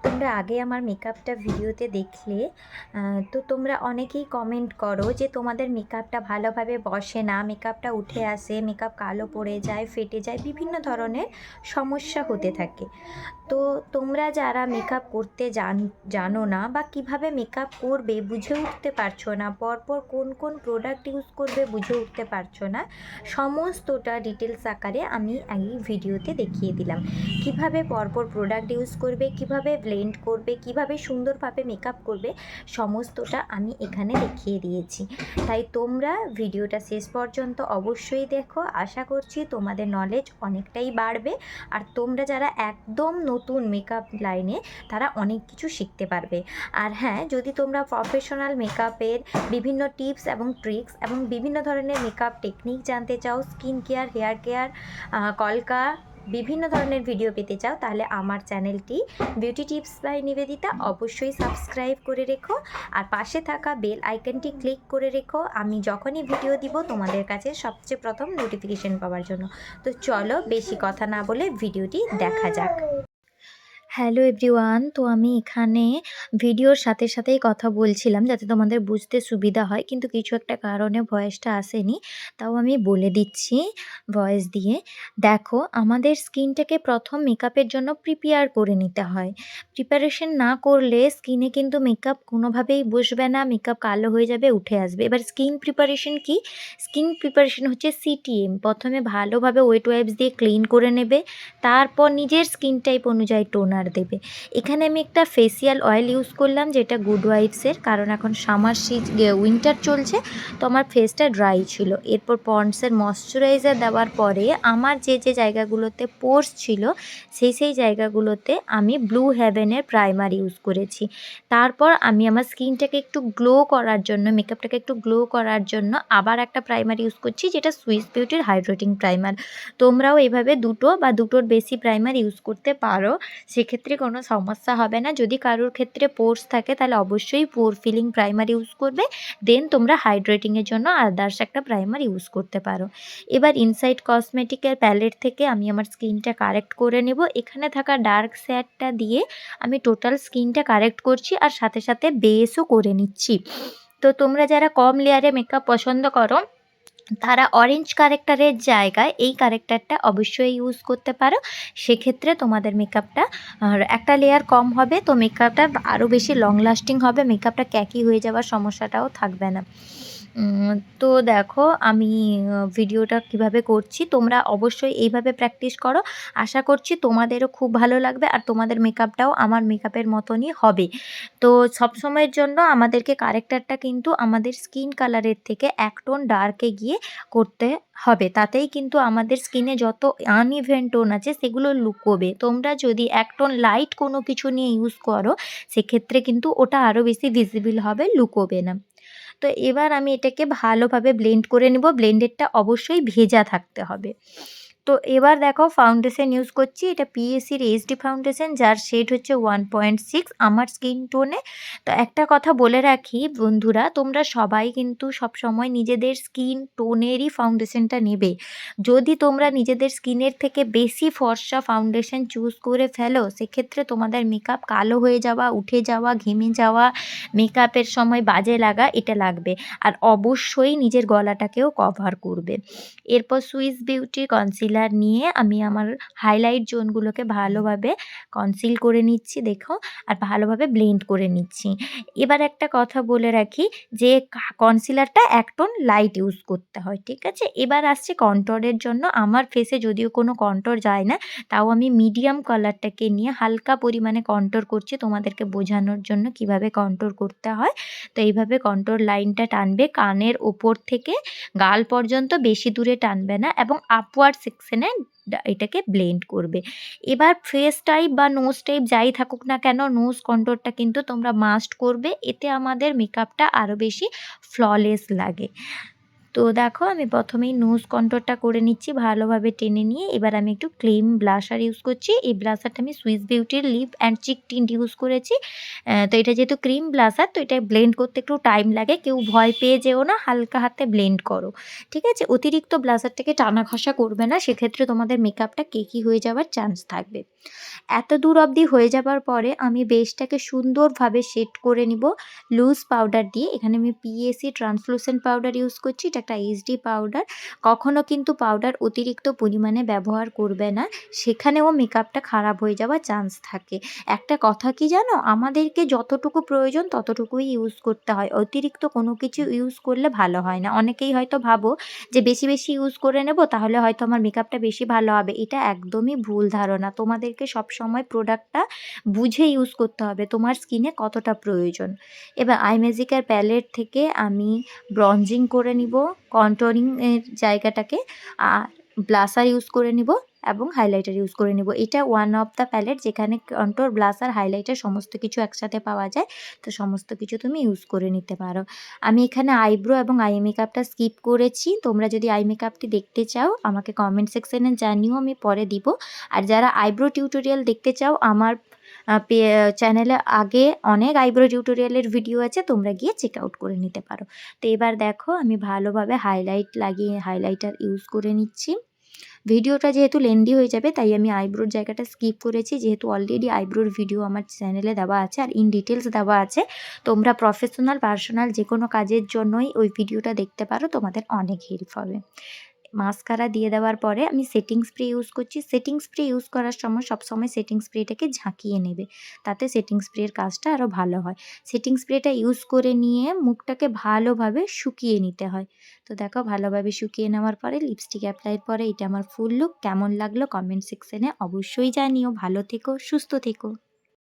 তোমরা আগে আমার মেকআপটা ভিডিওতে দেখলে তো তোমরা অনেকেই কমেন্ট করো যে তোমাদের মেকআপটা ভালোভাবে বসে না, মেকআপটা উঠে আসে, মেকআপ কালো পড়ে যায়, ফেটে যায়, বিভিন্ন ধরনের সমস্যা হতে থাকে। তো তোমরা যারা মেকআপ করতে জানো না বা কিভাবে মেকআপ করবে বুঝে উঠতে পারছো না, পরপর কোন কোন প্রোডাক্ট ইউজ করবে বুঝে উঠতে পারছো না, সমস্তটা ডিটেলস আকারে আমি এই ভিডিওতে দেখিয়ে দিলাম। কিভাবে পরপর প্রোডাক্ট ইউজ করবে, কিভাবে ব্লেন্ড করবে, কিভাবে সুন্দরভাবে মেকআপ করবে, সমস্তটা আমি এখানে দেখিয়ে দিয়েছি। তাই তোমরা ভিডিওটা শেষ পর্যন্ত অবশ্যই দেখো। আশা করছি তোমাদের নলেজ অনেকটাই বাড়বে, আর তোমরা যারা একদম নতুন মেকআপ লাইনে তারা অনেক কিছু শিখতে পারবে। আর হ্যাঁ, যদি তোমরা প্রফেশনাল মেকআপের বিভিন্ন টিপস এবং ট্রিক্স এবং বিভিন্ন ধরনের মেকআপ টেকনিক জানতে চাও, স্কিন কেয়ার, হেয়ার কেয়ার, কলকা, বিভিন্ন ধরনের ভিডিও পেতে চাও, তাহলে আমার চ্যানেলটি বিউটি টিপস বাই নিবেদিতা অবশ্যই সাবস্ক্রাইব করে রেখো, আর পাশে থাকা বেল আইকনটি ক্লিক করে রেখো আমি যখনই ভিডিও দিব তোমাদের কাছে সবচেয়ে প্রথম নোটিফিকেশন পাওয়ার জন্য। তো চলো বেশি কথা না বলে ভিডিওটি দেখা যাক। হ্যালো এভরিওয়ান, তো আমি এখানে ভিডিওর সাথে সাথেই কথা বলছিলাম যাতে তোমাদের বুঝতে সুবিধা হয়, কিন্তু কিছু একটা কারণে ভয়েসটা আসেনি, তাও আমি বলে দিচ্ছি ভয়েস দিয়ে। দেখো, আমাদের স্কিনটাকে প্রথম মেকআপের জন্য প্রিপেয়ার করে নিতে হয়। প্রিপারেশন না করলে স্কিনে কিন্তু মেকআপ কোনোভাবেই বসবে না, মেকআপ কালো হয়ে যাবে, উঠে আসবে। এবার স্কিন প্রিপারেশন কি? স্কিন প্রিপারেশন হচ্ছে সিটিএম। প্রথমে ভালোভাবে ওয়েট ওয়াইপস দিয়ে ক্লিন করে নেবে, তারপর নিজের স্কিন টাইপ অনুযায়ী টোনার দেবে। এখানে আমি একটা ফেসিয়াল অয়েল ইউজ করলাম যেটা গুড ওয়াইবসের, কারণ এখন সামার উইন্টার চলছে, তো আমার ফেসটা ড্রাই ছিল। এরপর পন্ডসের ময়শ্চারাইজার দেওয়ার পরে আমার যে যে জায়গাগুলোতে পোর্স ছিল সেই জায়গাগুলোতে আমি ব্লু হেভেনের প্রাইমার ইউজ করেছি। তারপর আমি আমার স্কিনটাকে একটু গ্লো করার জন্য, মেকআপটাকে একটু গ্লো করার জন্য আবার একটা প্রাইমার ইউজ করছি যেটা সুইস বিউটির হাইড্রেটিং প্রাইমার। তোমরাও এভাবে দুটো বা দুটোর বেশি প্রাইমার ইউজ করতে পারো, সেক্ষেত্রে কোনো সমস্যা হবে না। যদি কারোর ক্ষেত্রে পোর্স থাকে তাহলে অবশ্যই পোর ফিলিং প্রাইমার ইউজ করবে, দেন তোমরা হাইড্রেটিংয়ের জন্য আদার্স একটা প্রাইমার ইউজ করতে পারো। এবার ইনসাইড কসমেটিকের প্যালেট থেকে আমি আমার স্কিনটা কারেক্ট করে নেব। এখানে থাকা ডার্ক শেডটা দিয়ে আমি টোটাল স্কিনটা কারেক্ট করছি, আর সাথে সাথে বেসও করে নিচ্ছি। তো তোমরা যারা কম লেয়ারে মেকআপ পছন্দ করো তারা অরেঞ্জ কারেক্টারের জায়গায় এই কারেক্টারটা অবশ্যই ইউজ করতে পারো। সেক্ষেত্রে তোমাদের মেকআপটা একটা লেয়ার কম হবে, তো মেকআপটা আরও বেশি লং লাস্টিং হবে, মেকআপটা ক্যাকি হয়ে যাওয়ার সমস্যাটাও থাকবে না। তো দেখো আমি ভিডিওটা কিভাবে করছি, তোমরা অবশ্যই এইভাবে প্র্যাকটিস করো। আশা করছি তোমাদেরও খুব ভালো লাগবে, আর তোমাদের মেকআপটাও আমার মেকআপের মতনই হবে। তো সবসময়ের জন্য আমাদেরকে কারেক্টারটা কিন্তু আমাদের স্কিন কালারের থেকে এক টোন ডার্কে গিয়ে করতে হবে, তাতেই কিন্তু আমাদের স্কিনে যত আনইভেন টোন আছে সেগুলো লুকোবে। তোমরা যদি এক টোন লাইট কোনো কিছু নিয়ে ইউজ করো সেক্ষেত্রে কিন্তু ওটা আরও বেশি ভিজিবল হবে, লুকোবে না। তো এবার আমি এটাকে ভালোভাবে ব্লেন্ড করে নেব। ব্লেন্ডেরটা অবশ্যই ভেজা থাকতে হবে। তো এবার দেখো ফাউন্ডেশন ইউজ করছি, এটা পিএসসির এইচডি ফাউন্ডেশন, যার শেড হচ্ছে 1.6 আমার স্কিন টোনে। তো একটা কথা বলে রাখি বন্ধুরা, তোমরা সবাই কিন্তু সবসময় নিজেদের স্কিন টোনেরই ফাউন্ডেশনটা নেবে। যদি তোমরা নিজেদের স্কিনের থেকে বেশি ফর্সা ফাউন্ডেশন চুজ করে ফেলো সেক্ষেত্রে তোমাদের মেকআপ কালো হয়ে যাওয়া, উঠে যাওয়া, ঘেমে যাওয়া, মেকআপের সময় বাজে লাগা এটা লাগবে। আর অবশ্যই নিজের গলাটাকেও কভার করবে। এরপর সুইস বিউটি কনসিলার নিয়ে আমি আমার হাইলাইট জোনগুলোকে ভালোভাবে কনসিল করে নিচ্ছি, দেখো, আর ভালোভাবে ব্লেন্ড করে নিচ্ছি। এবার একটা কথা বলে রাখি যে কনসিলারটা এক টোন লাইট ইউজ করতে হয়, ঠিক আছে? এবার আসছে কন্ট্রোরের জন্য। আমার ফেসে যদিও কোনো কন্ট্রোর যায় না, তাও আমি মিডিয়াম কালারটাকে নিয়ে হালকা পরিমাণে কন্ট্রোর করছি তোমাদেরকে বোঝানোর জন্য কিভাবে কন্ট্রোর করতে হয়। তো এইভাবে কন্ট্রোর লাইনটা টানবে কানের ওপর থেকে গাল পর্যন্ত, বেশি দূরে টানবে না, এবং আপওয়ার্ড সেকশনে এটাকে ব্লেন্ড করবে। এবার ফেস টাইপ বা নোজ টাইপ যাই থাকুক না কেন, নোজ কন্ট্রোরটা কিন্তু তোমরা মাস্ট করবে, এতে আমাদের মেকআপটা আরও বেশি ফ্ললেস লাগে। তো দেখো আমি প্রথমেই নোজ কন্ট্যুরটা করে নিচ্ছি ভালোভাবে টেনে নিয়ে। এবার আমি একটু ক্রিম ব্লাশার ইউজ করছি। এই ব্লাশারটা আমি সুইস বিউটির lip and cheek tint use করেছি। তো এটা যেহেতু ক্রিম ব্লাশার, তো এটা ব্লেন্ড করতে একটু টাইম লাগে। কেউ ভয় পেয়ে যেও না, হালকা হাতে ব্লেন্ড করো। ঠিক আছে? অতিরিক্ত ব্লাশারটাকে টানা ঘষা করবে না, সেক্ষেত্রে তোমাদের মেকআপটা কেকি হয়ে যাওয়ার চান্স থাকবে। এত দূর অবধি হয়ে যাবার পরে আমি বেসটাকে সুন্দরভাবে সেট করে নিব লুজ পাউডার দিয়ে। এখানে আমি পিএসি ট্রান্সলুসেন্ট পাউডার ইউজ করছি। এটা একটা এইচডি পাউডার। কখনো কিন্তু পাউডার অতিরিক্ত পরিমাণে ব্যবহার করবে না, সেখানেও মেকআপটা খারাপ হয়ে যাওয়ার চান্স থাকে। একটা কথা কি জানো, আমাদেরকে যতটুকু প্রয়োজন ততটুকুই ইউজ করতে হয়, অতিরিক্ত কোনো কিছু ইউজ করলে ভালো হয় না। অনেকেই হয়তো ভাবো যে বেশি বেশি ইউজ করে নেব তাহলে হয়তো আমার মেকআপটা বেশি ভালো হবে, এটা একদমই ভুল ধারণা। তোমাদেরকে সবসময় প্রোডাক্টটা বুঝে ইউজ করতে হবে তোমার স্কিনে কতটা প্রয়োজন। এবার আই ম্যাজিকের প্যালেট থেকে আমি ব্রঞ্জিং করে নিব কন্ট্যুরিং এর জায়গাটাকে, আর ব্লাশার ইউজ করে নিব এবং হাইলাইটার ইউজ করে নিব। এটা ওয়ান অফ দ্য প্যালেট যেখানে কন্ট্যুর, ব্লাশার, হাইলাইটার সমস্ত কিছু একসাথে পাওয়া যায়। তো সমস্ত কিছু তুমি ইউজ করে নিতে পারো। আমি এখানে আইব্রো এবং আই মেকআপটা স্কিপ করেছি। তোমরা যদি আই মেকআপটি দেখতে চাও আমাকে কমেন্ট সেকশনে জানিও, আমি পরে দিব। আর যারা আইব্রো টিউটোরিয়াল দেখতে চাও, আমার চ্যানেলে আগে অনেক আইব্রো টিউটোরিয়ালের ভিডিও আছে, তোমরা গিয়ে চেক আউট করে নিতে পারো। তো এবার দেখো আমি ভালোভাবে হাইলাইট লাগিয়ে হাইলাইটার ইউজ করে নিচ্ছি। ভিডিওটা যেহেতু লেন্দি হয়ে যাবে তাই আমি আইব্রোর জায়গাটা স্কিপ করেছি, যেহেতু অলরেডি আইব্রোর ভিডিও আমার চ্যানেলে দেওয়া আছে আর ইন ডিটেলস দেওয়া আছে। তোমরা প্রফেশনাল পার্সোনাল যে কোনো কাজের জন্যই ওই ভিডিওটা দেখতে পারো, তোমাদের অনেক হেল্প হবে। মাস্কারা দিয়ে দেওয়ার পরে আমি সেটিং স্প্রে ইউজ করছি। সেটিং স্প্রে ইউজ করার সময় সবসময় সেটিং স্প্রেটাকে ঝাঁকিয়ে নেবে, তাতে সেটিং স্প্রের কাজটা আরও ভালো হয়। সেটিং স্প্রেটা ইউজ করে নিয়ে মুখটাকে ভালোভাবে শুকিয়ে নিতে হয়। তো দেখো ভালোভাবে শুকিয়ে নেওয়ার পরে লিপস্টিক অ্যাপ্লাইয়ের পরে এটা আমার ফুল লুক। কেমন লাগলো কমেন্ট সেকশনে অবশ্যই জানিও। ভালো থেকো, সুস্থ থেকো।